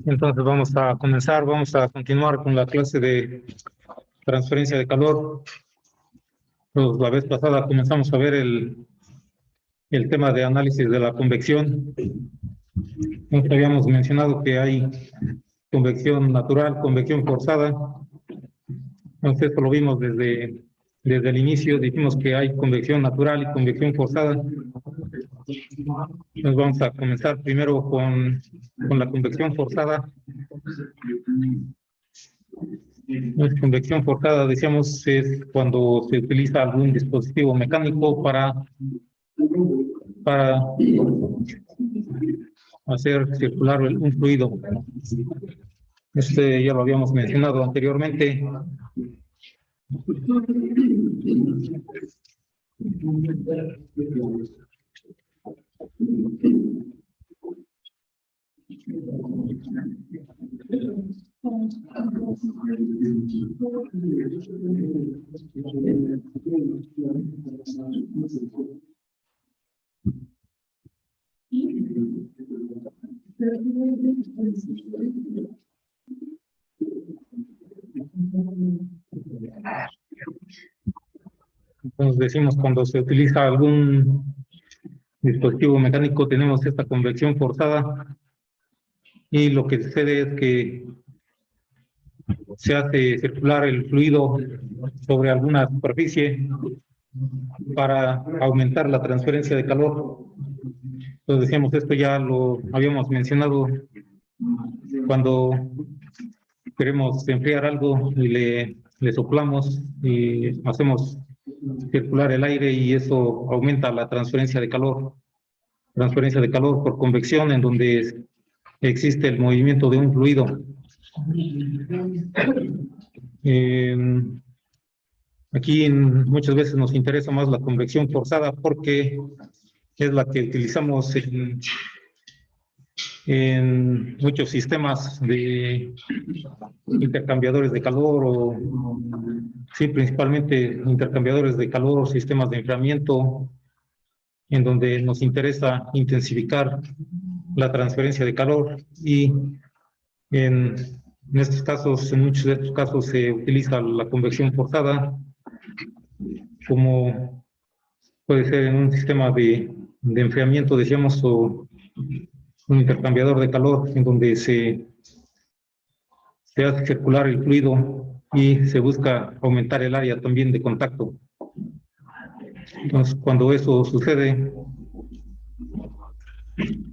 Entonces vamos a continuar con la clase de transferencia de calor. Pues la vez pasada comenzamos a ver el tema de análisis de la convección. Entonces habíamos mencionado que hay convección natural, convección forzada. Entonces esto lo vimos desde el inicio, dijimos que hay convección natural y convección forzada. Entonces vamos a comenzar primero con la convección forzada. La convección forzada, decíamos, es cuando se utiliza algún dispositivo mecánico para hacer circular un fluido. Este ya lo habíamos mencionado anteriormente. Entonces decimos, cuando se utiliza algún dispositivo mecánico tenemos esta convección forzada, y lo que sucede es que se hace circular el fluido sobre alguna superficie para aumentar la transferencia de calor. Entonces decíamos, esto ya lo habíamos mencionado cuando queremos enfriar algo y le soplamos y hacemos circular el aire, y eso aumenta la transferencia de calor. Transferencia de calor por convección, en donde existe el movimiento de un fluido. Aquí muchas veces nos interesa más la convección forzada porque es la que utilizamos en muchos sistemas de intercambiadores de calor, o sí, principalmente intercambiadores de calor o sistemas de enfriamiento, en donde nos interesa intensificar la transferencia de calor. Y en estos casos, en muchos de estos casos, se utiliza la convección forzada, como puede ser en un sistema de enfriamiento, decíamos, o un intercambiador de calor, en donde se hace circular el fluido y se busca aumentar el área también de contacto. Entonces, cuando eso sucede,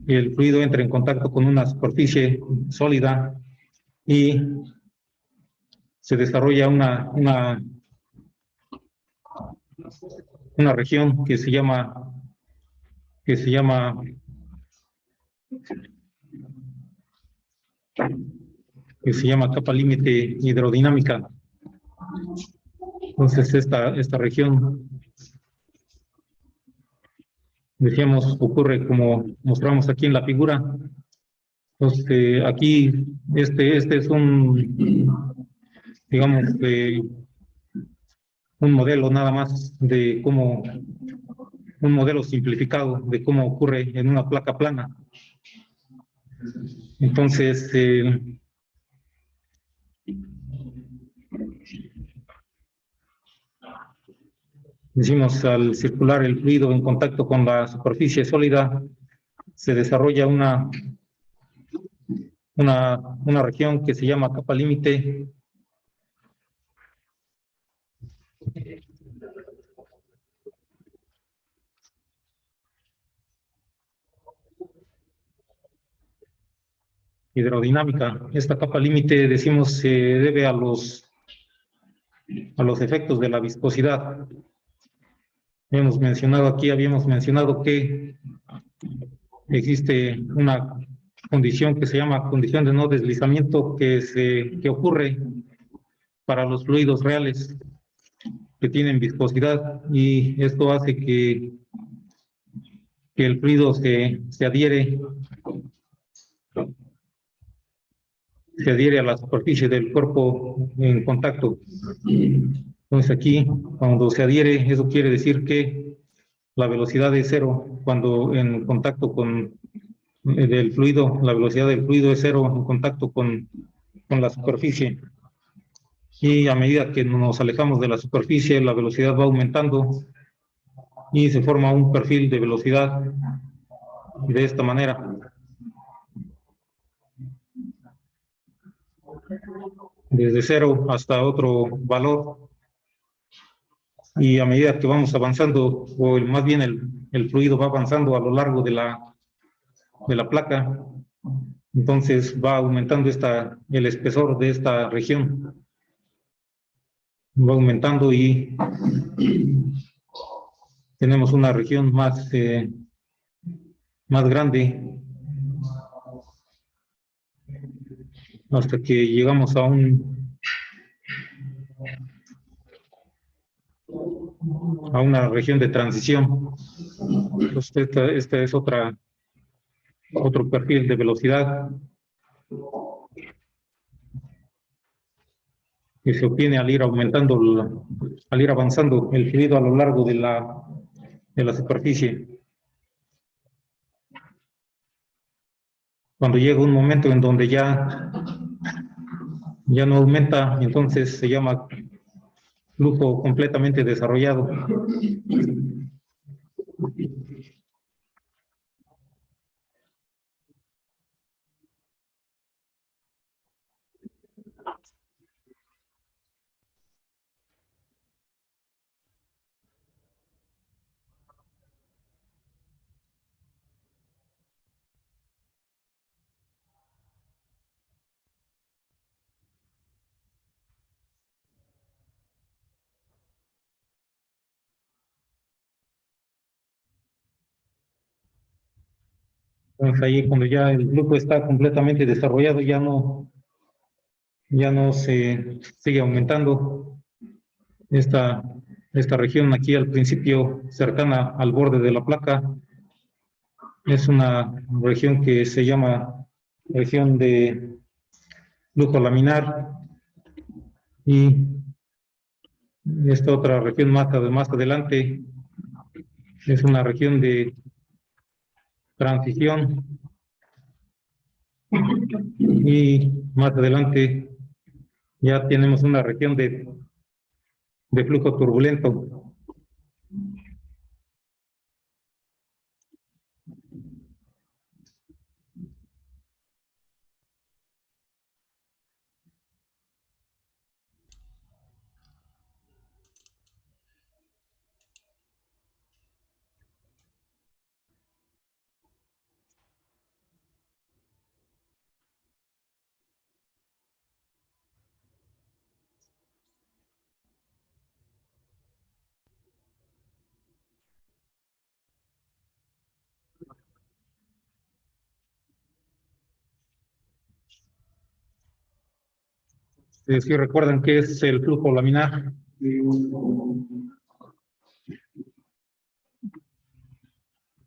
el fluido entra en contacto con una superficie sólida y se desarrolla una región que se llama capa límite hidrodinámica. Entonces esta región, decíamos, ocurre como mostramos aquí en la figura. Entonces aquí este es digamos, un modelo nada más de cómo, un modelo simplificado de cómo ocurre en una placa plana. Entonces, decimos, al circular el fluido en contacto con la superficie sólida, se desarrolla una región que se llama capa límite. Hidrodinámica. Esta capa límite, decimos, se debe a los efectos de la viscosidad. Habíamos mencionado que existe una condición que se llama condición de no deslizamiento, que ocurre para los fluidos reales que tienen viscosidad, y esto hace que el fluido se adhiere a la superficie del cuerpo en contacto. Entonces aquí, cuando se adhiere, eso quiere decir que la velocidad es cero cuando en contacto con del fluido, la velocidad del fluido es cero en contacto con la superficie. Y a medida que nos alejamos de la superficie, la velocidad va aumentando y se forma un perfil de velocidad de esta manera. Desde cero hasta otro valor. Y a medida que vamos avanzando, o más bien el fluido va avanzando a lo largo de la placa, entonces va aumentando el espesor de esta región. Va aumentando y tenemos una región más grande hasta que llegamos a una región de transición. Entonces, esta es otro perfil de velocidad que se obtiene al ir aumentando, al ir avanzando el fluido a lo largo de la superficie. Cuando llega un momento en donde ya no aumenta, entonces se llama flujo completamente desarrollado. Entonces ahí cuando ya el flujo está completamente desarrollado, ya no se sigue aumentando. Esta región aquí al principio cercana al borde de la placa es una región que se llama región de flujo laminar, y esta otra región más adelante es una región de transición, y más adelante ya tenemos una región de flujo turbulento. Si recuerdan qué es el flujo laminar,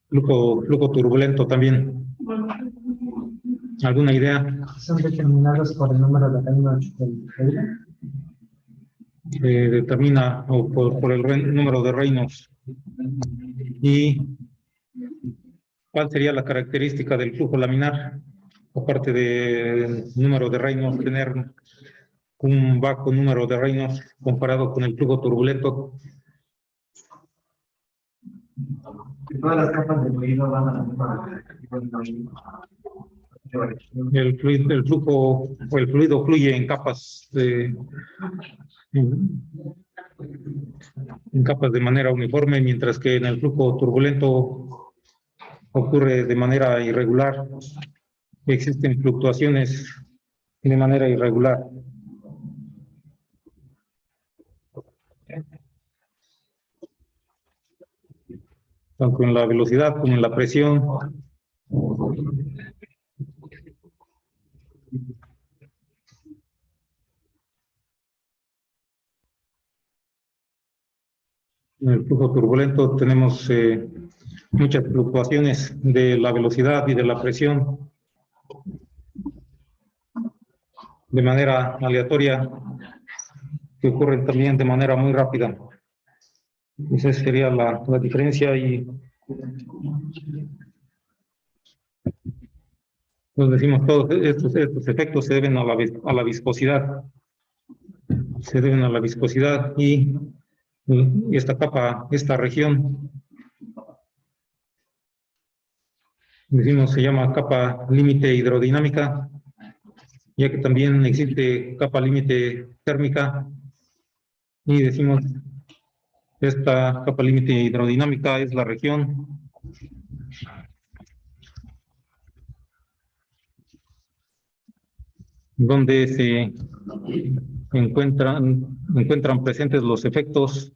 flujo turbulento también. ¿Alguna idea? Son determinados por el número de reinos del Taylor. Determina o por el número de reinos. ¿Y cuál sería la característica del flujo laminar? Aparte del número de reinos, tener un bajo número de reinos comparado con el flujo turbulento. Todas las capas del fluido van a la misma. El flujo o el fluido fluye en capas en capas de manera uniforme, mientras que en el flujo turbulento ocurre de manera irregular. Existen fluctuaciones de manera irregular. Tanto en la velocidad como en la presión. En el flujo turbulento tenemos muchas fluctuaciones de la velocidad y de la presión de manera aleatoria, que ocurren también de manera muy rápida. Esa sería la diferencia y nos decimos todos estos efectos se deben a la viscosidad. Se deben a la viscosidad y esta capa, esta región, decimos se llama capa límite hidrodinámica, ya que también existe capa límite térmica y decimos esta capa límite hidrodinámica es la región donde se encuentran presentes los efectos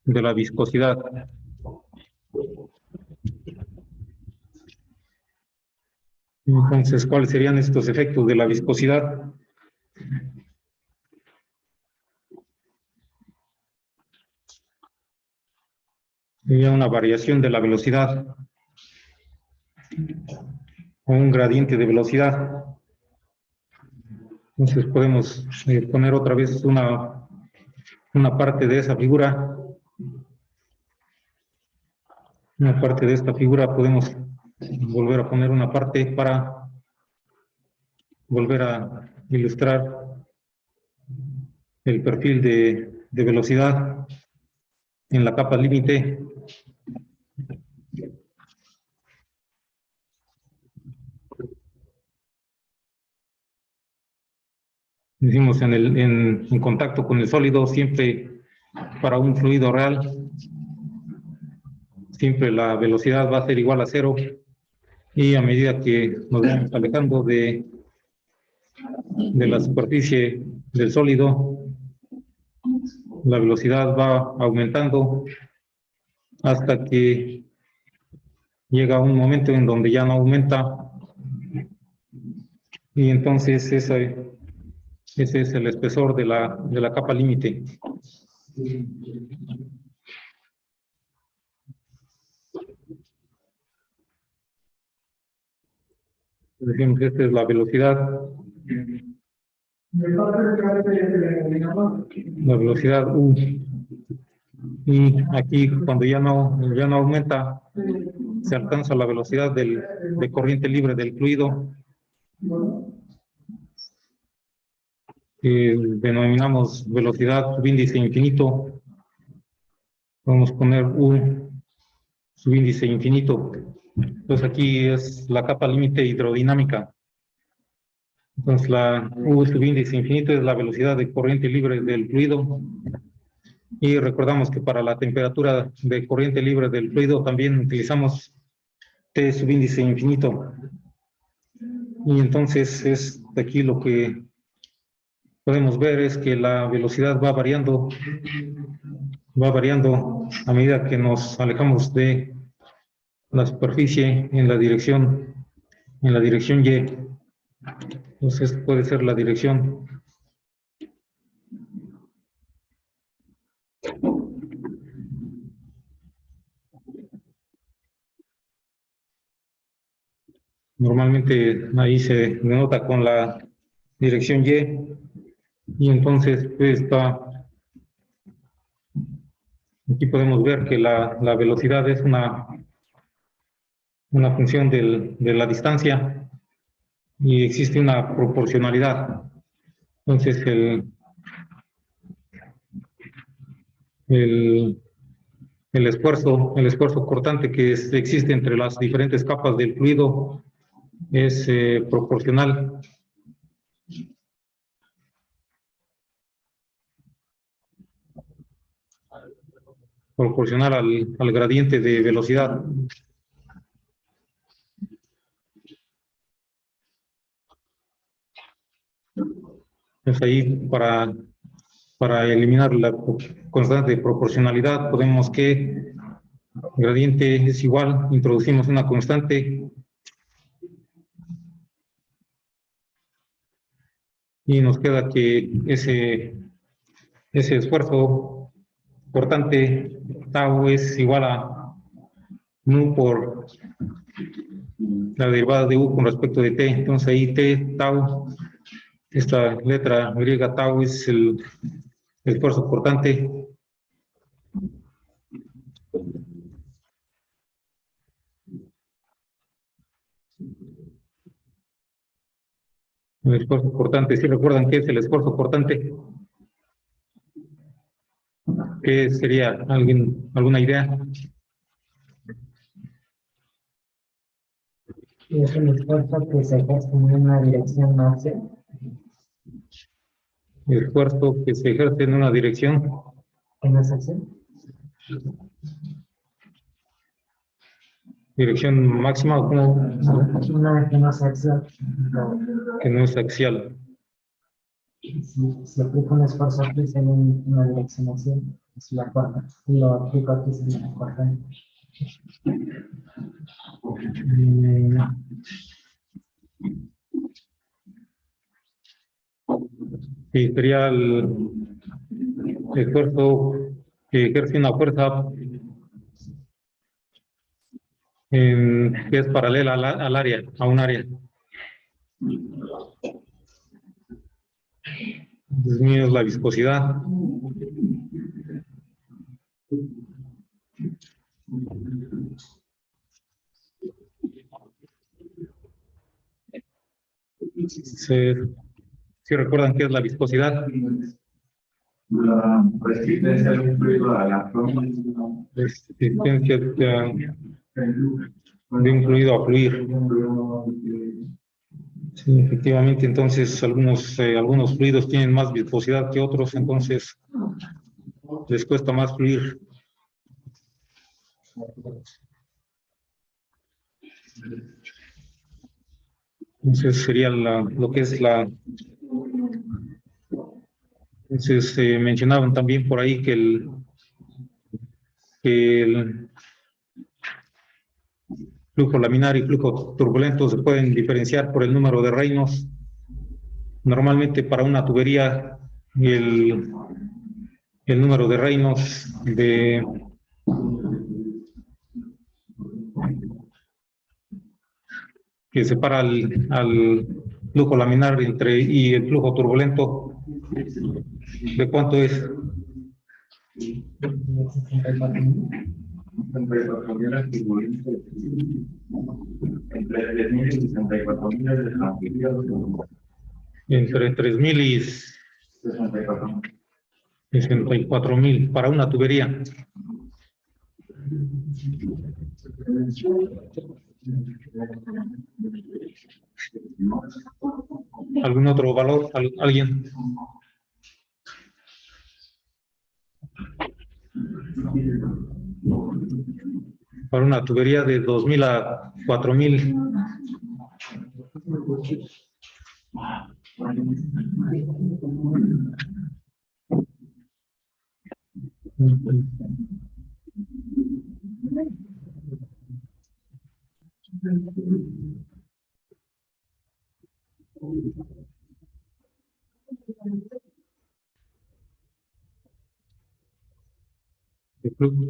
de la viscosidad. Entonces, ¿cuáles serían estos efectos de la viscosidad? Sería una variación de la velocidad o un gradiente de velocidad. Entonces podemos poner otra vez una parte de esa figura. Una parte de esta figura podemos volver a poner una parte para volver a ilustrar el perfil de velocidad en la capa límite. Decimos en contacto con el sólido, siempre para un fluido real, siempre la velocidad va a ser igual a 0 y a medida que nos vamos alejando de la superficie del sólido, la velocidad va aumentando hasta que llega un momento en donde ya no aumenta y entonces ese es el espesor de la capa límite. Decimos, esta es la velocidad. La velocidad U. Y aquí, cuando ya no aumenta, se alcanza la velocidad de corriente libre del fluido, que denominamos velocidad subíndice infinito. Vamos a poner U subíndice infinito. Entonces aquí es la capa límite hidrodinámica. Entonces la U subíndice infinito es la velocidad de corriente libre del fluido. Y recordamos que para la temperatura de corriente libre del fluido también utilizamos T subíndice infinito. Y entonces es aquí lo que podemos ver es que la velocidad va variando a medida que nos alejamos de la superficie en la dirección Y. Entonces puede ser la dirección. Normalmente ahí se denota con la dirección y entonces aquí podemos ver que la velocidad es una función de la distancia y existe una proporcionalidad. Entonces el esfuerzo cortante que existe entre las diferentes capas del fluido es proporcional al gradiente de velocidad. Entonces ahí para eliminar la constante de proporcionalidad podemos que gradiente es igual, introducimos una constante y nos queda que ese esfuerzo cortante tau es igual a mu por la derivada de u con respecto de t. Entonces ahí t tau esta letra griega tau es el esfuerzo cortante. El esfuerzo cortante, ¿sí recuerdan qué es el esfuerzo cortante? ¿Qué sería? ¿Alguna idea? Es el esfuerzo que se ejerce en una dirección hacia. El esfuerzo que se ejerce en una dirección. ¿Que no es acción? Dirección máxima o como Una que no es acción. que no es axial. Si aplico un esfuerzo aquí en una dirección hacia, es la cuarta. Y lo aplico aquí en la cuarta. Sí, sería el esfuerzo que ejerce una fuerza que es paralela al área, a un área. Disminuye la viscosidad. ¿Sí recuerdan qué es la viscosidad? La resistencia de un fluido a la forma. Resistencia de un fluido a fluir. Sí, efectivamente, entonces algunos fluidos tienen más viscosidad que otros, entonces les cuesta más fluir. Entonces sería lo que es la... Entonces mencionaban también por ahí que el flujo laminar y flujo turbulento se pueden diferenciar por el número de Reynolds. Normalmente para una tubería el número de Reynolds que separa al flujo laminar y el flujo turbulento, ¿de cuánto es? Entre 3.000 y 64.000 es de la amplitud. Entre 3.000 y 64.000 para una tubería. ¿Algún otro valor? ¿Alguien? Para una tubería de 2.000 a 4.000.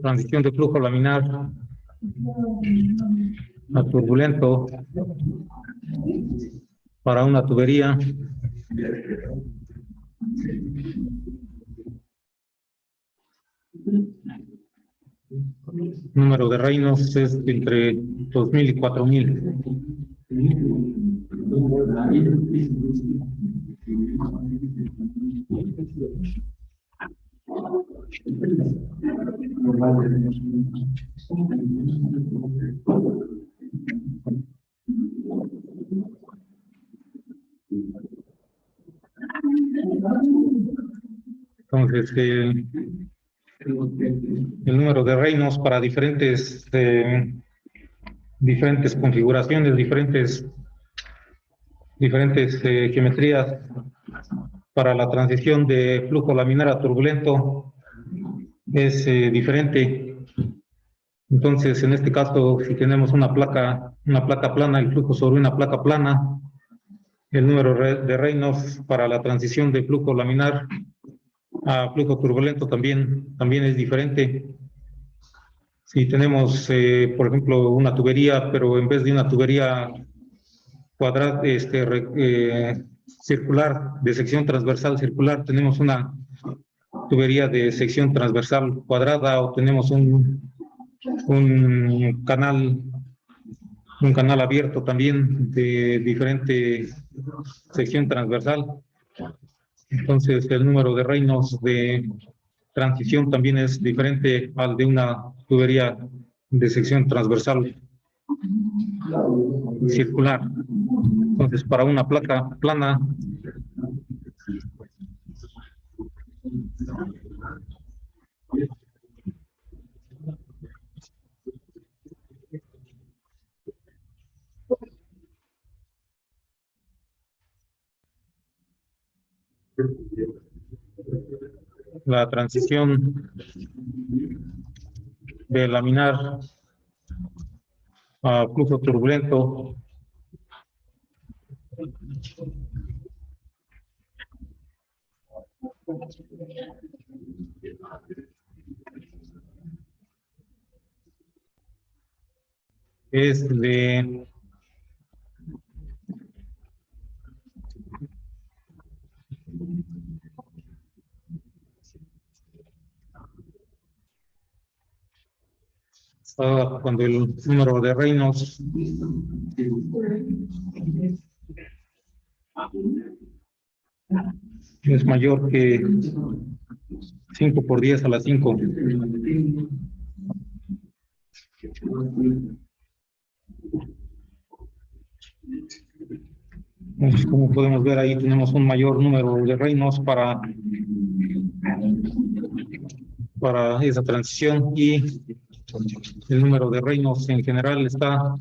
Transición de flujo laminar a turbulento para una tubería. Número de Reynolds es entre 2.000 y 4.000. Entonces, el número de Reynolds para diferentes configuraciones, diferentes geometrías para la transición de flujo laminar a turbulento es diferente. Entonces, en este caso, si tenemos una placa plana, el flujo sobre una placa plana, el número de Reynolds para la transición de flujo laminar a flujo turbulento también es diferente. Si tenemos, por ejemplo, una tubería, pero en vez de una tubería cuadrada, circular, de sección transversal circular, tenemos una tubería de sección transversal cuadrada o tenemos un canal abierto también de diferente sección transversal. Entonces el número de reinos de transición también es diferente al de una tubería de sección transversal circular. Entonces, para una placa plana, la transición de laminar a flujo turbulento es de cuando el número de reinos es mayor que 5 por 10 a la 5. Entonces, como podemos ver ahí, tenemos un mayor número de reinos para esa transición, y el número de reinos en general está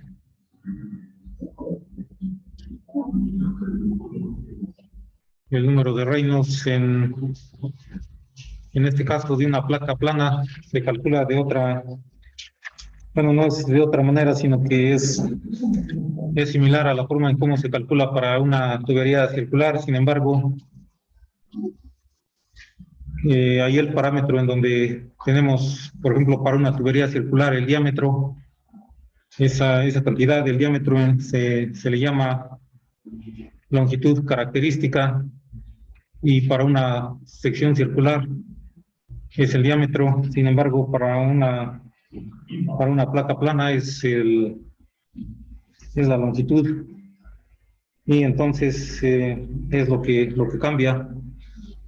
en este caso de una placa plana se calcula de otra, bueno, no es de otra manera, sino que es similar a la forma en cómo se calcula para una tubería circular. Sin embargo, ahí el parámetro en donde tenemos, por ejemplo, para una tubería circular, el diámetro, esa cantidad del diámetro se le llama longitud característica, y para una sección circular es el diámetro. Sin embargo, para una placa plana es la longitud, y entonces es lo que cambia.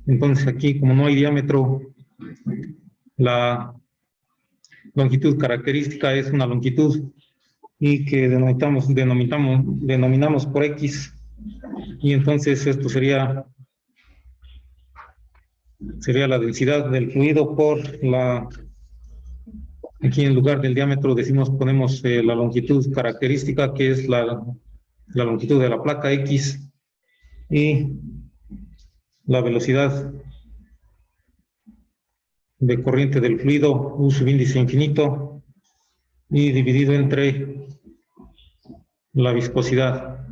Entonces aquí, como no hay diámetro, la longitud característica es una longitud, y que denominamos por X, y entonces esto sería la densidad del fluido por aquí en lugar del diámetro ponemos la longitud característica, que es la longitud de la placa X, y la velocidad de corriente del fluido, U subíndice infinito, y dividido entre la viscosidad.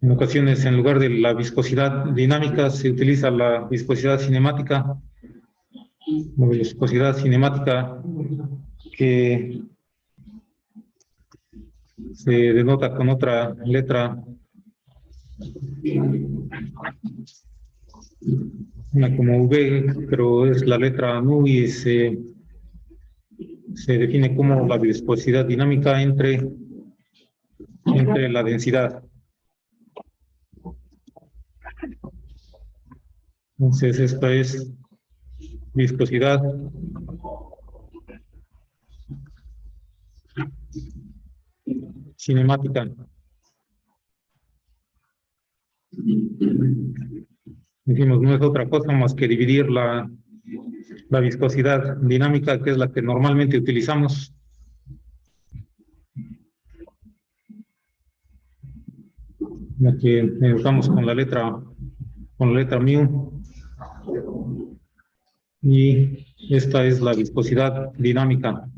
En ocasiones, en lugar de la viscosidad dinámica, se utiliza la viscosidad cinemática, que se denota con otra letra, una como V, pero es la letra nu, y se define como la viscosidad dinámica entre la densidad. Entonces, esta es viscosidad cinemática. Dijimos, no es otra cosa más que dividir la viscosidad dinámica, que es la que normalmente utilizamos, la que usamos con la letra mu, y esta es la viscosidad dinámica.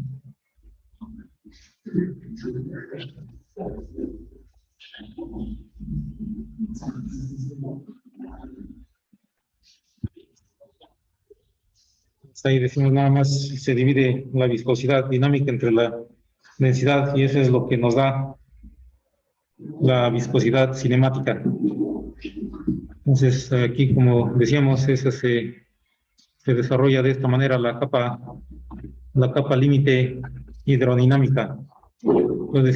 Ahí decimos nada más, se divide la viscosidad dinámica entre la densidad, y eso es lo que nos da la viscosidad cinemática. Entonces, aquí, como decíamos, esa se desarrolla de esta manera la capa límite hidrodinámica. Entonces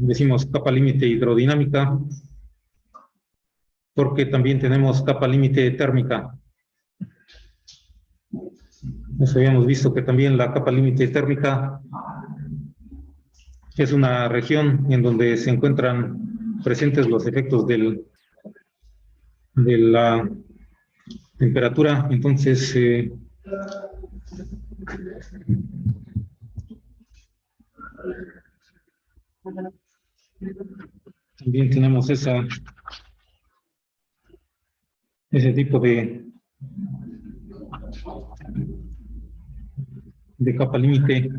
decimos capa límite hidrodinámica porque también tenemos capa límite térmica. Nos habíamos visto que también la capa límite térmica es una región en donde se encuentran presentes los efectos de la temperatura. Entonces, también tenemos ese tipo de capa límite.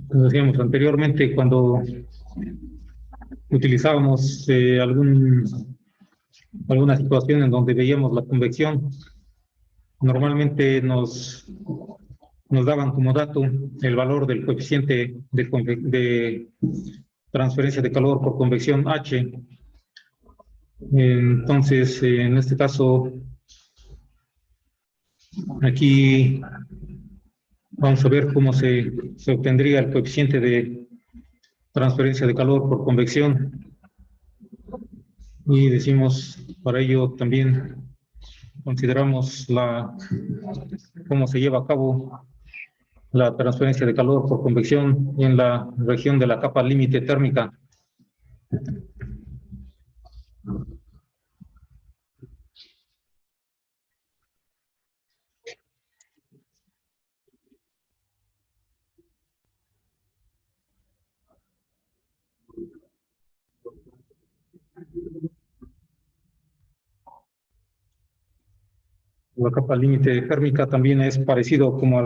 Como decíamos anteriormente, cuando utilizábamos alguna situación en donde veíamos la convección, normalmente nos daban como dato el valor del coeficiente de transferencia de calor por convección H. Entonces, en este caso, aquí vamos a ver cómo se obtendría el coeficiente de transferencia de calor por convección. Y decimos, para ello también consideramos cómo se lleva a cabo la transferencia de calor por convección en la región de la capa límite térmica. La capa límite térmica también es parecido como a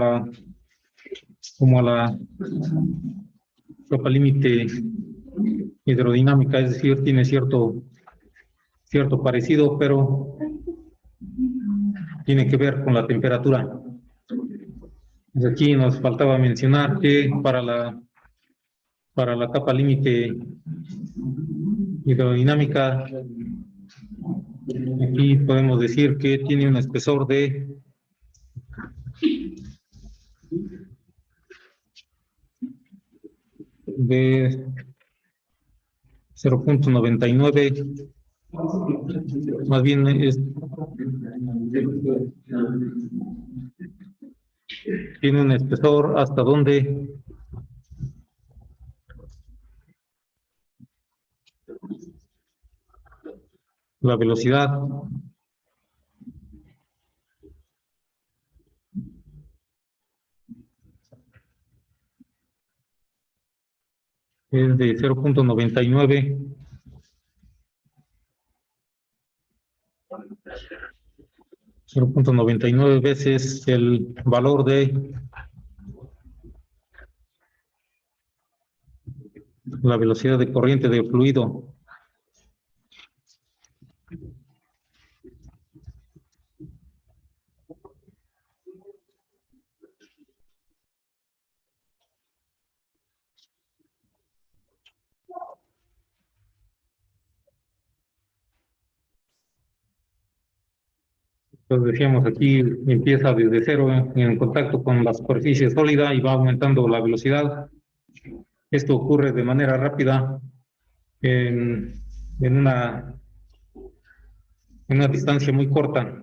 la capa límite hidrodinámica, es decir, tiene cierto parecido, pero tiene que ver con la temperatura. Pues aquí nos faltaba mencionar que para la capa límite hidrodinámica, aquí podemos decir que tiene un espesor de 0.99, más bien tiene un espesor hasta donde la velocidad es de 0.99. 0.99 veces el valor de la velocidad de corriente del fluido. Entonces decíamos aquí empieza desde cero en contacto con la superficie sólida y va aumentando la velocidad. Esto ocurre de manera rápida en una distancia muy corta.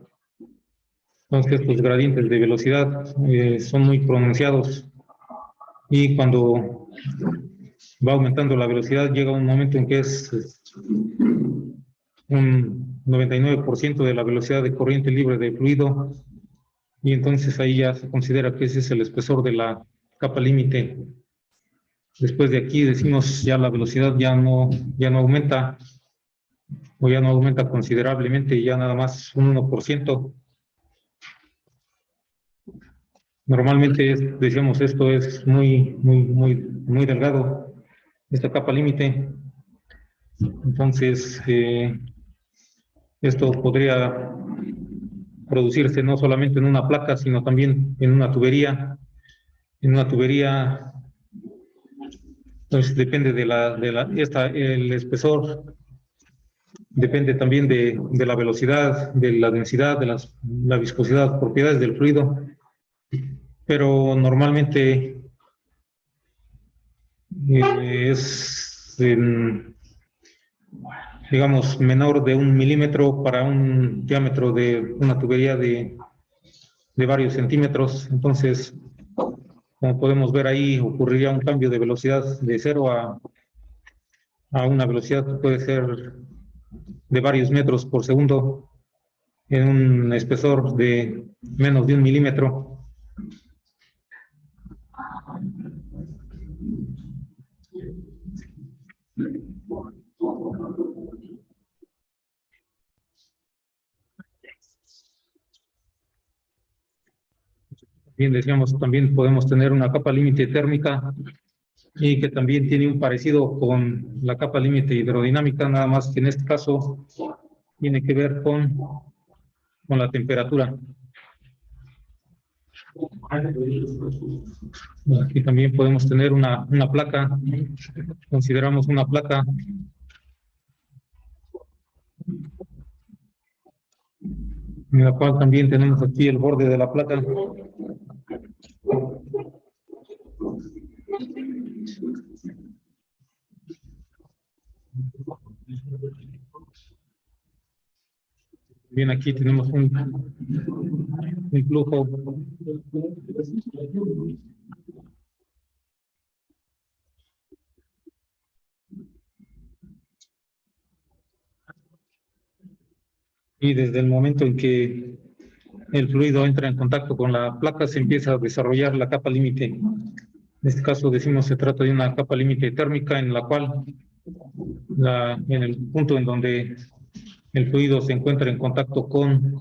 Entonces estos gradientes de velocidad son muy pronunciados y cuando va aumentando la velocidad llega un momento en que es un 99% de la velocidad de corriente libre de fluido, y entonces ahí ya se considera que ese es el espesor de la capa límite. Después de aquí decimos ya la velocidad ya no aumenta, o ya no aumenta considerablemente, ya nada más un 1%. Normalmente decíamos esto es muy delgado, esta capa límite. Entonces esto podría producirse no solamente en una placa, sino también en una tubería. En una tubería Entonces depende el espesor, depende también de la velocidad, de la densidad, la viscosidad, propiedades del fluido, pero normalmente es, digamos, menor de 1 milímetro para un diámetro de una tubería de varios centímetros. Entonces, como podemos ver ahí, ocurriría un cambio de velocidad de 0 a una velocidad que puede ser de varios metros por segundo en un espesor de menos de 1 milímetro. Bien, decíamos, también podemos tener una capa límite térmica y que también tiene un parecido con la capa límite hidrodinámica, nada más que en este caso tiene que ver con la temperatura. Aquí también podemos tener una placa, consideramos una placa en la cual también tenemos aquí el borde de la placa. Bien, aquí tenemos un flujo. Y desde el momento en que el fluido entra en contacto con la placa, se empieza a desarrollar la capa límite. En este caso decimos se trata de una capa límite térmica en la cual en el punto en donde el fluido se encuentra en contacto con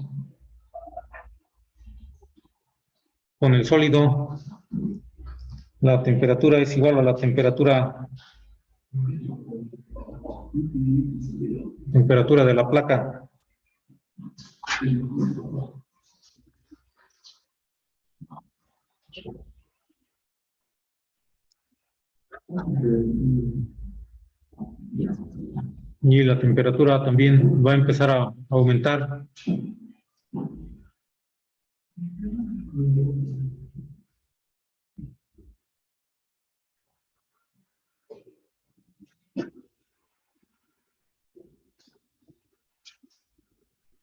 el sólido, la temperatura es igual a la temperatura de la placa. Y la temperatura también va a empezar a aumentar.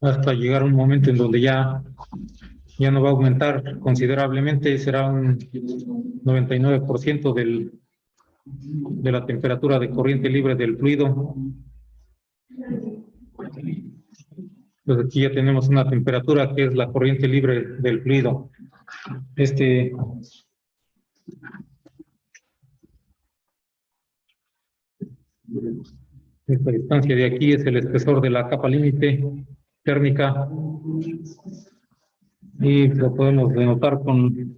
Hasta llegar a un momento en donde ya no va a aumentar considerablemente, será un 99% de la temperatura de corriente libre del fluido. Pues aquí ya tenemos una temperatura que es la corriente libre del fluido. Esta distancia de aquí es el espesor de la capa límite térmica y lo podemos denotar con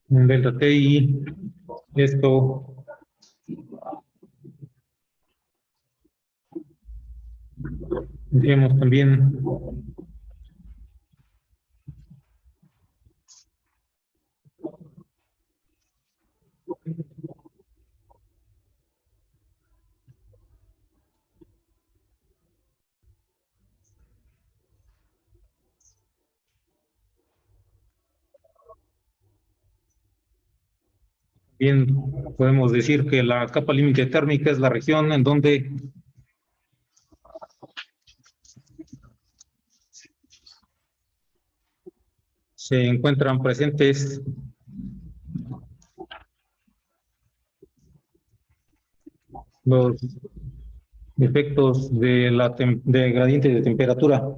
un delta T, y esto tenemos también podemos decir que la capa límite térmica es la región en donde se encuentran presentes los efectos de gradiente de temperatura.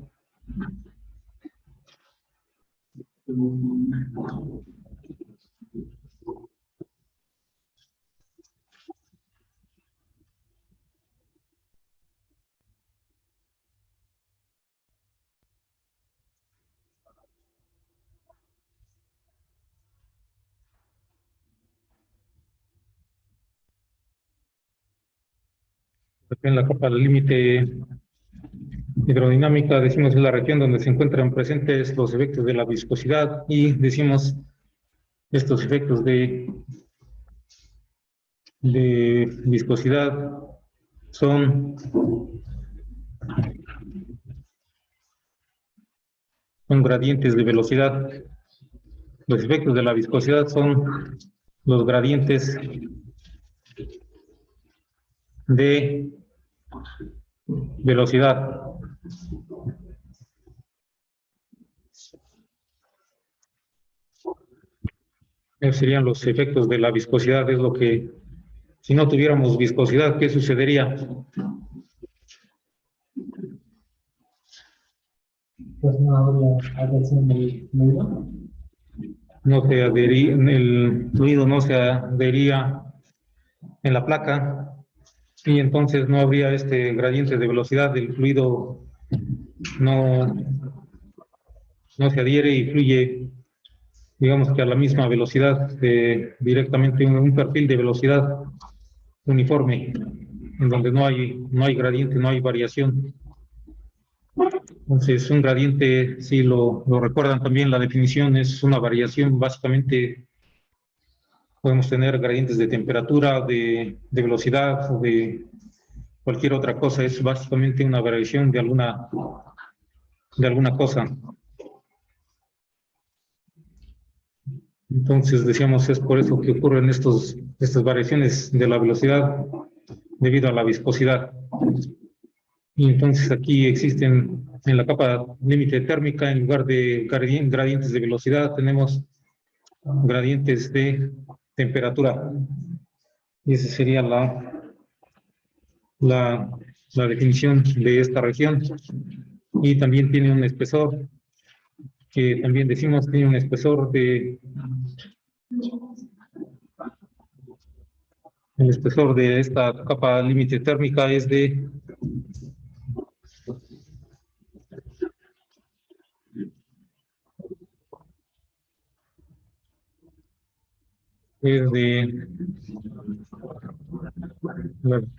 En la capa límite hidrodinámica decimos es la región donde se encuentran presentes los efectos de la viscosidad, y decimos estos efectos de viscosidad son gradientes de velocidad. Los efectos de la viscosidad son los gradientes de velocidad. Esos serían los efectos de la viscosidad. Es lo que, si no tuviéramos viscosidad, ¿qué sucedería? Pues no habría adhesión del fluido. No se adhería, el fluido no se adhería en la placa y entonces no habría este gradiente de velocidad del fluido, no se adhiere y fluye, digamos que a la misma velocidad, directamente un perfil de velocidad uniforme, en donde no hay gradiente, no hay variación. Entonces, un gradiente, si lo recuerdan también, la definición es una variación. Básicamente, podemos tener gradientes de temperatura, de velocidad o de cualquier otra cosa. Es básicamente una variación de alguna cosa. Entonces, decíamos, es por eso que ocurren estas variaciones de la velocidad debido a la viscosidad. Y entonces aquí existen en la capa límite térmica, en lugar de gradientes de velocidad, tenemos gradientes de temperatura. Y esa sería la definición de esta región. Y también tiene un espesor, que también decimos tiene un espesor el espesor de esta capa límite térmica es de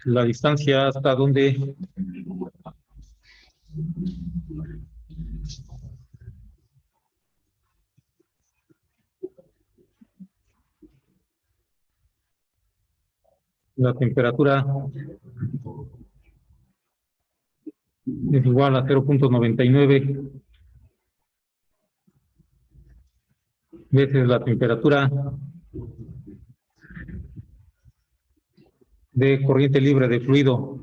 'la distancia hasta donde la temperatura es igual a 0.99 veces la temperatura de corriente libre de fluido.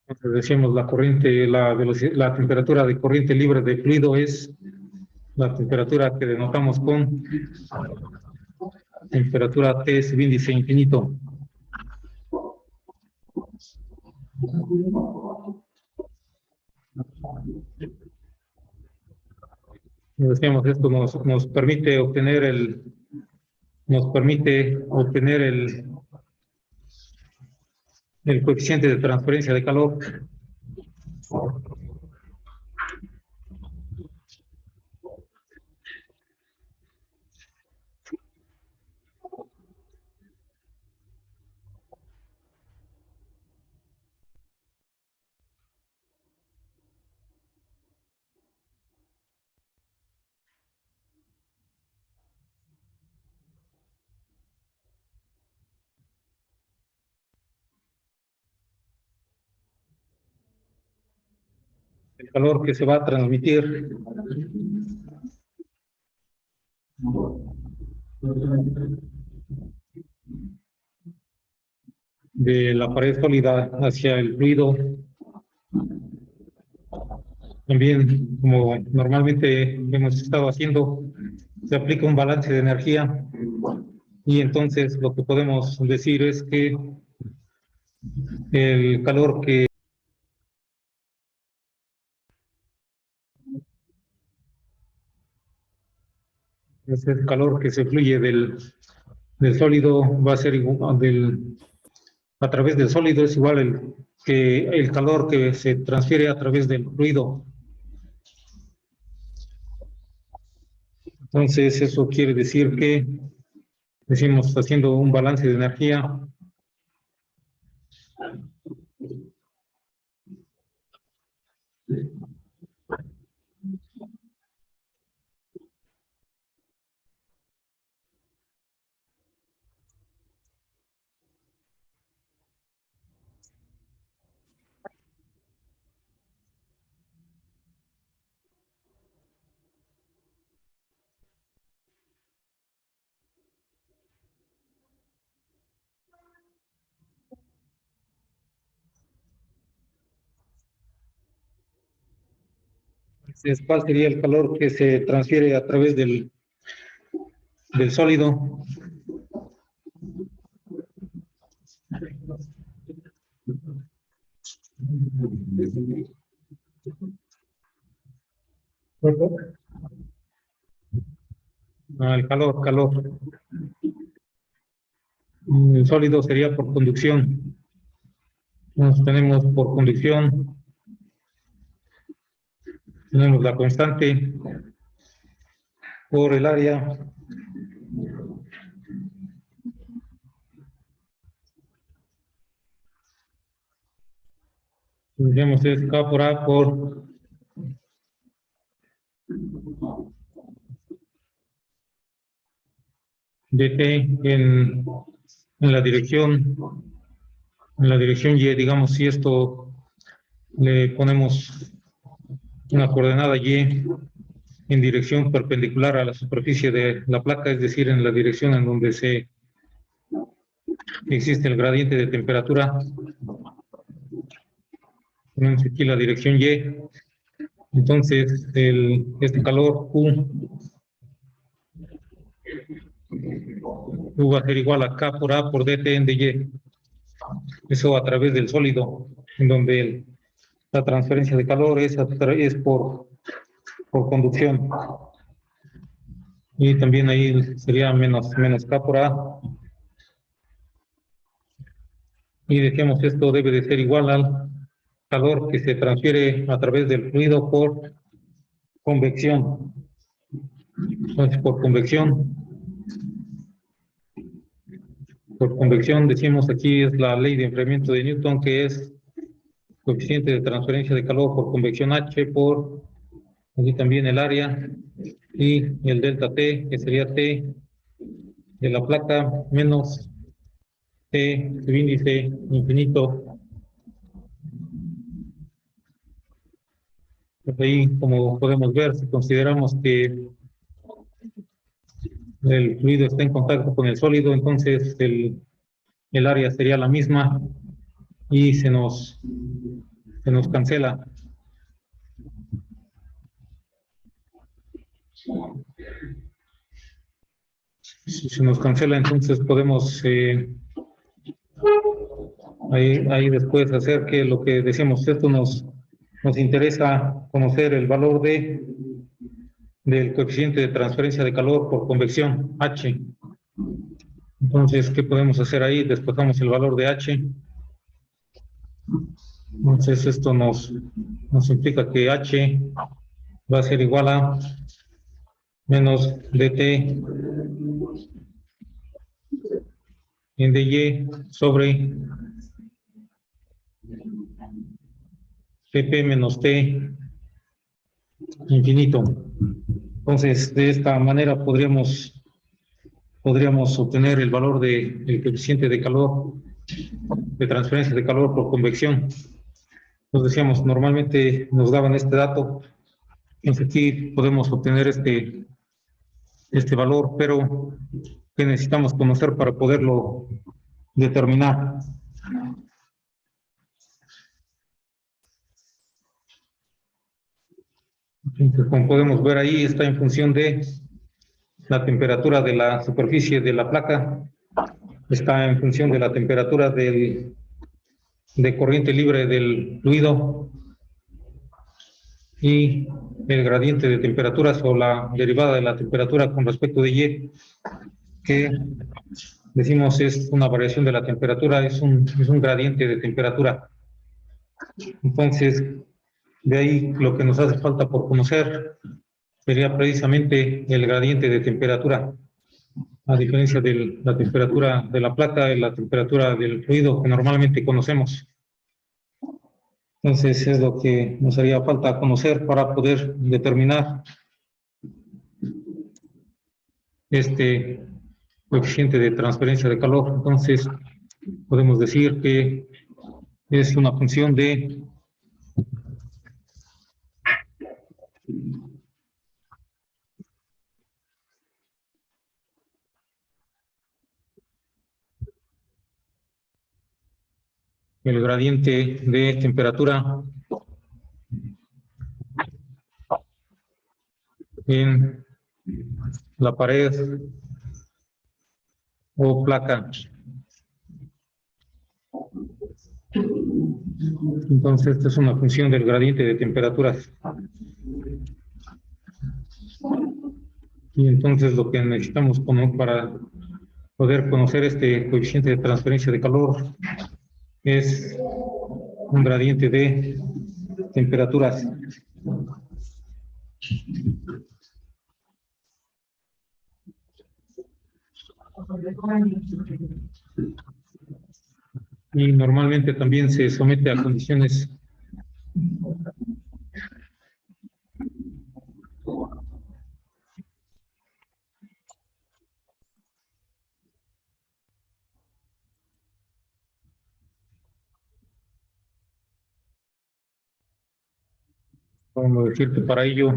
Entonces decimos la corriente, la velocidad, la temperatura de corriente libre de fluido es la temperatura que denotamos con temperatura T sub índice infinito. Decíamos, esto nos permite obtener el coeficiente de transferencia de calor. El calor que se va a transmitir de la pared sólida hacia el fluido. También, como normalmente hemos estado haciendo, se aplica un balance de energía y entonces lo que podemos decir es que el calor que es el calor que se fluye del sólido va a ser igual a través del sólido es igual que el calor que se transfiere a través del fluido. Entonces eso quiere decir que decimos haciendo un balance de energía Entonces, ¿cuál sería el calor que se transfiere a través del sólido? El calor. El sólido sería por conducción. Entonces, tenemos por conducción, tenemos la constante por el área. Tendríamos es K por A por dt en la dirección Y, digamos, si esto le ponemos una coordenada Y en dirección perpendicular a la superficie de la placa, es decir, en la dirección en donde existe el gradiente de temperatura. Tenemos aquí la dirección Y. Entonces, este calor Q va a ser igual a K por A por dt en dy. Eso a través del sólido, en donde la transferencia de calor es por conducción. Y también ahí sería menos K por A. Y decíamos esto debe de ser igual al calor que se transfiere a través del fluido por convección. Entonces, por convección decimos aquí es la ley de enfriamiento de Newton, que es coeficiente de transferencia de calor por convección H por aquí también el área y el delta T, que sería T de la placa menos T subíndice infinito. Pues ahí, como podemos ver, si consideramos que el fluido está en contacto con el sólido, entonces el área sería la misma y se nos cancela. Si se nos cancela, entonces podemos ahí después hacer que lo que decíamos, esto nos interesa conocer el valor del coeficiente de transferencia de calor por convección, H. Entonces, ¿qué podemos hacer ahí? Despejamos el valor de H. Entonces, esto nos implica que H va a ser igual a menos dt en dy sobre pp menos t infinito. Entonces, de esta manera podríamos obtener el valor del coeficiente de calor, de transferencia de calor por convección. Nos decíamos, normalmente nos daban este dato, entonces aquí podemos obtener este valor, pero que necesitamos conocer para poderlo determinar. Entonces, como podemos ver ahí, está en función de la temperatura de la superficie de la placa, está en función de la temperatura de corriente libre del fluido y el gradiente de temperaturas o la derivada de la temperatura con respecto de Y, que decimos es una variación de la temperatura, es un gradiente de temperatura. Entonces, de ahí lo que nos hace falta por conocer sería precisamente el gradiente de temperatura, a diferencia de la temperatura de la placa y la temperatura del fluido que normalmente conocemos. Entonces, es lo que nos haría falta conocer para poder determinar este coeficiente de transferencia de calor. Entonces, podemos decir que es una función de el gradiente de temperatura en la pared o placa. Entonces, esta es una función del gradiente de temperaturas. Y entonces lo que necesitamos para poder conocer este coeficiente de transferencia de calor es un gradiente de temperaturas. Y normalmente también se somete a condiciones como decir que para ello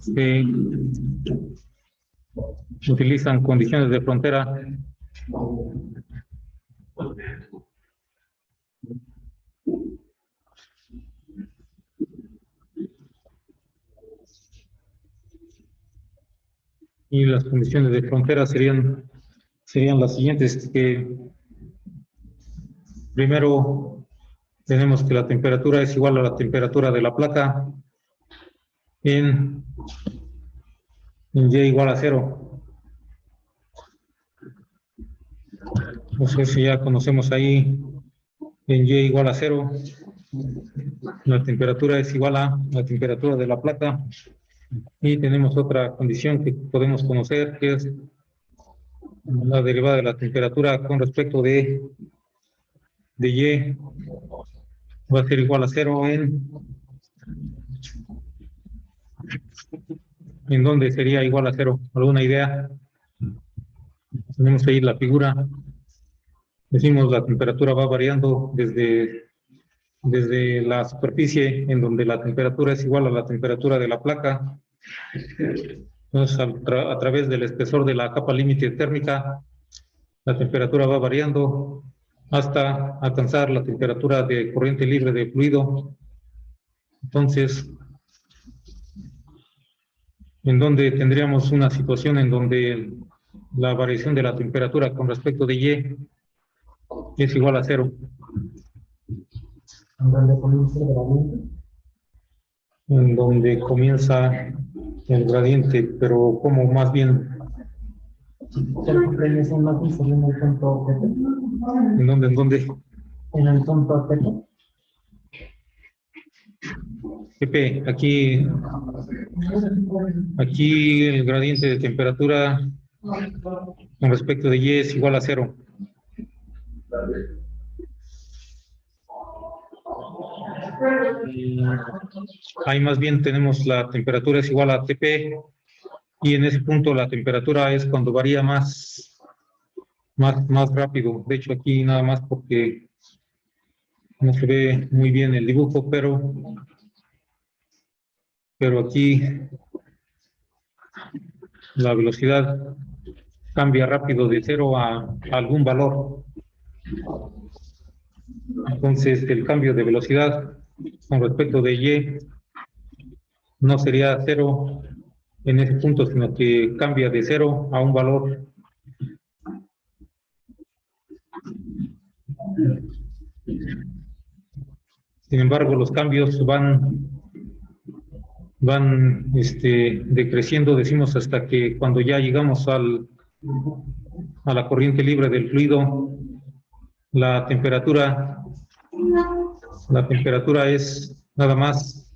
se utilizan condiciones de frontera y las condiciones de frontera serían las siguientes, que primero tenemos que la temperatura es igual a la temperatura de la placa en Y igual a 0. Entonces ya conocemos ahí en Y igual a 0. La temperatura es igual a la temperatura de la placa. Y tenemos otra condición que podemos conocer, que es la derivada de la temperatura con respecto de Y. Va a ser igual a 0 ¿en dónde sería igual a 0? ¿Alguna idea? Tenemos ahí la figura. Decimos la temperatura va variando desde la superficie, en donde la temperatura es igual a la temperatura de la placa. Entonces, a través del espesor de la capa límite térmica, la temperatura va variando hasta alcanzar la temperatura de corriente libre de fluido. Entonces, en donde tendríamos una situación en donde la variación de la temperatura con respecto de Y es igual a 0. En donde comienza el gradiente, pero como más bien. ¿En dónde? ¿En dónde? En el punto P. Pepe, aquí el gradiente de temperatura con respecto de Y es igual a 0. Ahí más bien tenemos la temperatura es igual a TP y en ese punto la temperatura es cuando varía más rápido. De hecho aquí nada más porque no se ve muy bien el dibujo, pero aquí la velocidad cambia rápido de 0 a algún valor. Entonces el cambio de velocidad con respecto de Y no sería 0 en ese punto, sino que cambia de 0 a un valor. Sin embargo, los cambios van decreciendo, decimos, hasta que cuando ya llegamos a la corriente libre del fluido, la temperatura es nada más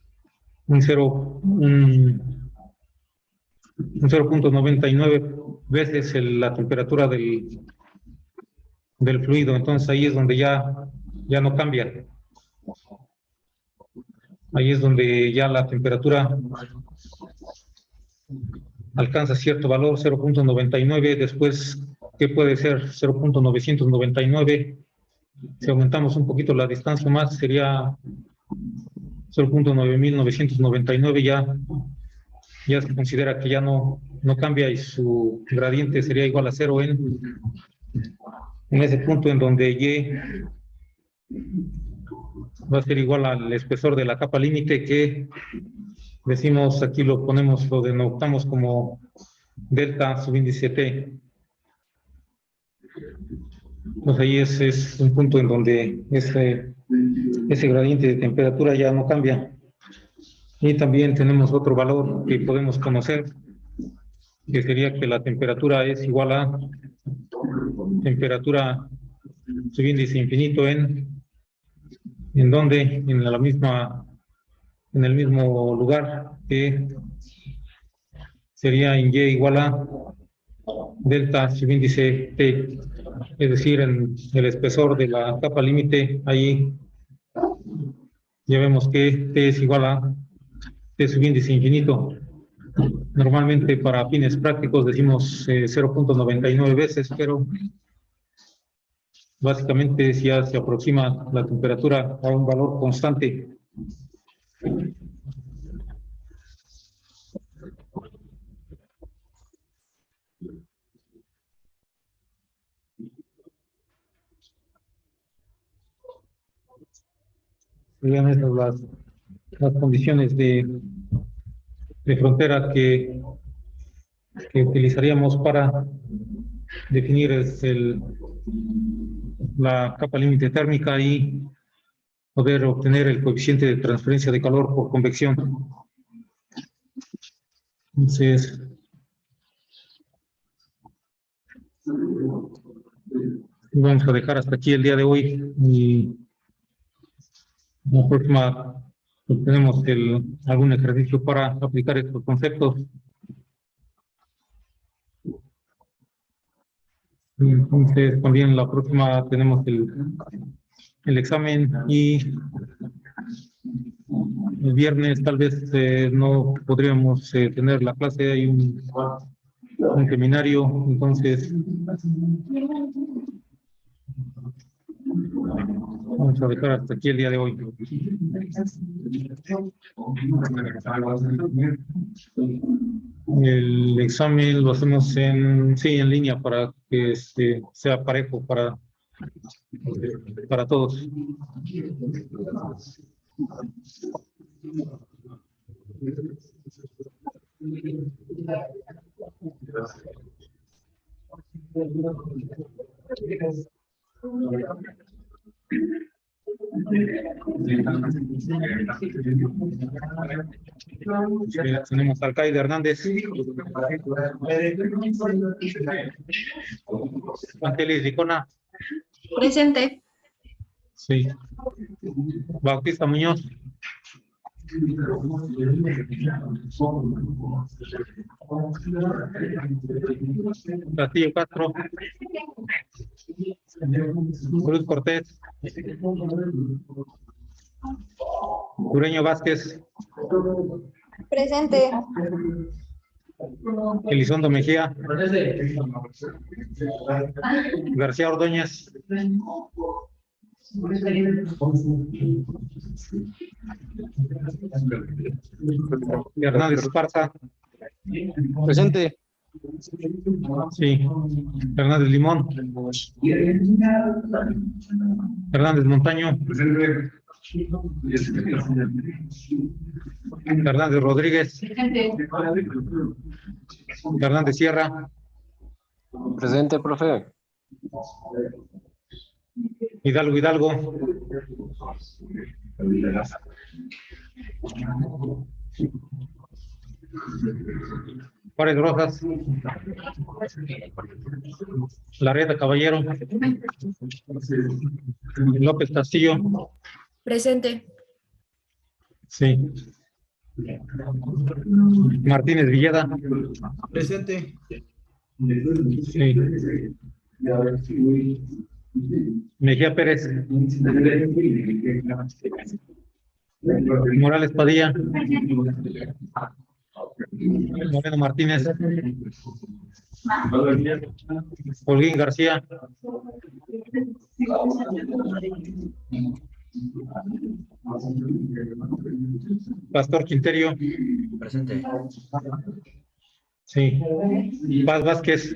un 0.99 veces la temperatura del fluido. Entonces ahí es donde ya no cambia. Ahí es donde ya la temperatura alcanza cierto valor, 0.99, después, ¿qué puede ser? 0.999. Si aumentamos un poquito la distancia más, sería 0.9999, ya se considera que ya no cambia y su gradiente sería igual a 0 en ese punto en donde Y va a ser igual al espesor de la capa límite, que decimos, aquí lo ponemos, lo denotamos como delta subíndice T. Pues ahí es un punto en donde ese gradiente de temperatura ya no cambia. Y también tenemos otro valor que podemos conocer, que sería que la temperatura es igual a temperatura subíndice infinito en donde en el mismo lugar, que sería en Y igual a delta subíndice T, es decir, en el espesor de la capa límite, ahí ya vemos que T es igual a T subíndice infinito. Normalmente para fines prácticos decimos 0.99 veces, pero básicamente ya se aproxima la temperatura a un valor constante. Serían esas las condiciones de frontera que utilizaríamos para definir la capa límite térmica y poder obtener el coeficiente de transferencia de calor por convección. Entonces, vamos a dejar hasta aquí el día de hoy y la próxima tenemos algún ejercicio para aplicar estos conceptos. Entonces, también la próxima tenemos el examen y el viernes tal vez no podríamos tener la clase, hay un seminario, entonces vamos a dejar hasta aquí el día de hoy. El examen lo hacemos en línea para que sea parejo para todos. Tenemos al Alcaide Hernández. Angelis Licona. Presente. Sí. Bautista Muñoz. Castillo Castro. Cruz Cortés. Cureño Vázquez. Presente. Elizondo Mejía. García Ordóñez. Hernández Esparza. Presente. Sí. Hernández Limón. Hernández Montaño. Hernández Rodríguez. Hernández Sierra. Presente, profe. Hidalgo. Juárez Rosas. Lareta Caballero. López Castillo. Presente. Sí. Martínez Villeda. Presente. Sí. Mejía Pérez. Morales Padilla. Moreno Martínez. Holguín García. Pastor Quinterio. Presente. Sí. Paz Vázquez.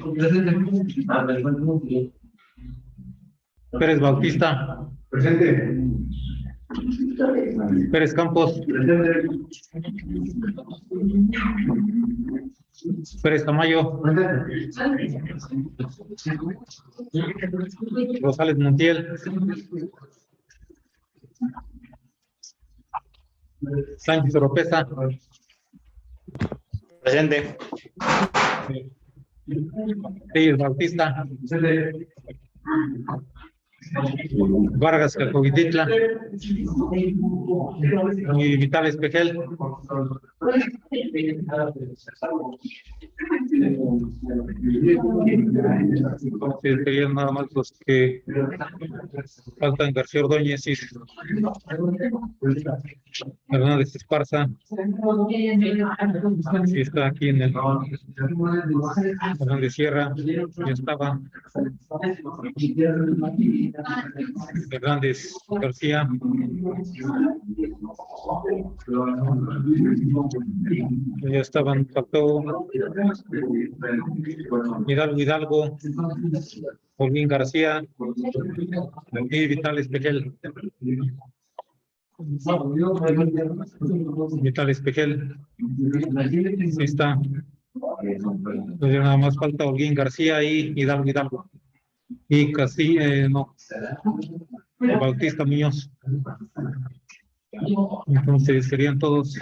Pérez Bautista. Presente. Pérez Campos. Pérez Tamayo. Rosales Montiel. Sánchez Oropesa. Presente. Reyes Bautista. Vargas Cacovititla. Y Vital Espejel. Serían nada más los que faltan: García Ordóñez y Hernández Esparza. Sí, está aquí en el Hernández Sierra, ya estaba. Hernández García. Ya estaban, faltó Hidalgo, Olguín García y Vital Espejel. Vital Espejel. Ahí está. Entonces nada más falta Olguín García y Hidalgo. Y casi, no. Bautista Muñoz. Entonces serían todos.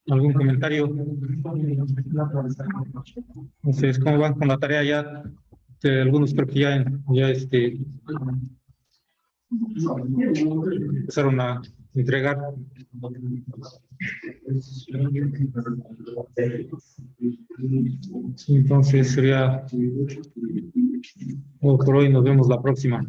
¿Algún comentario? Entonces, ¿cómo van con la tarea ya? Algunos creo que ya empezaron a entregar. Entonces sería todo por hoy. Nos vemos la próxima.